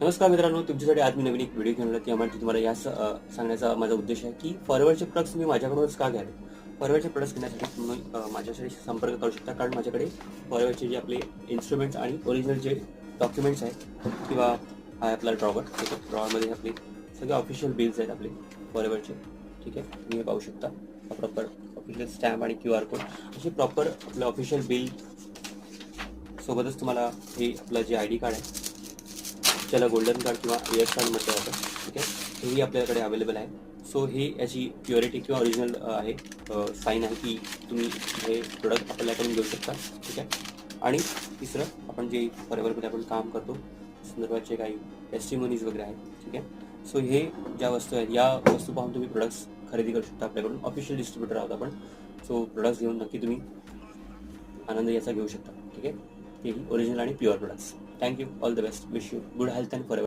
नमस्कार मित्रांनो, तुमच्यासाठी आज मी नवीन एक व्हिडिओ घेऊन आलो. त्यामध्ये तुम्हाला सांगण्याचा माझा उद्देश आहे की फॉरएव्हरचे प्रोडक्ट्स तुम्ही माझ्याकडूनच का घ्यावे. फॉरएव्हरचे प्रोडक्ट्स घेण्यासाठी तुम्ही माझ्याशी संपर्क करू शकता, कारण माझ्याकडे फॉरएव्हरचे जे आपले इन्स्ट्रुमेंट्स आणि ओरिजिनल जे डॉक्युमेंट्स आहेत किंवा हा आपला ड्रॉवर, ठीक आहे. ड्रॉवरमध्ये आपले सगळे ऑफिशियल बिल्स आहेत आपले फॉरएव्हरचे, ठीक आहे. तुम्ही हे पाहू शकता. प्रॉपर ऑफिशियल स्टॅम्प आणि QR कोड असे प्रॉपर आपलं ऑफिशियल बिल सोबतच तुम्हाला हे आपलं जे ID कार्ड आहे, ज्याला गोल्डन कार्ड किंवा एअर कार्ड म्हटलं जातं, ठीक आहे, हेही आपल्याकडे अवेलेबल आहे. सो हे याची प्युरिटी किंवा ओरिजिनल आहे, साईन आहे की तुम्ही हे प्रोडक्ट आपल्याकडून घेऊ शकता, ठीक आहे. आणि तिसरं, आपण जे फॉरएव्हरमध्ये आपण काम करतो संदर्भाचे काही टेस्टिमोनीज वगैरे आहेत, ठीक आहे. सो हे ज्या वस्तू आहेत, या वस्तू पाहून तुम्ही प्रोडक्ट्स खरेदी करू शकता आपल्याकडून. ऑफिशियल डिस्ट्रीब्युटर आहोत आपण. सो प्रोडक्ट्स घेऊन नक्की तुम्ही आनंद याचा घेऊ शकता, ठीक आहे. तेही ओरिजिनल आणि pure products. Thank you. All the best. Wish you good health and forever.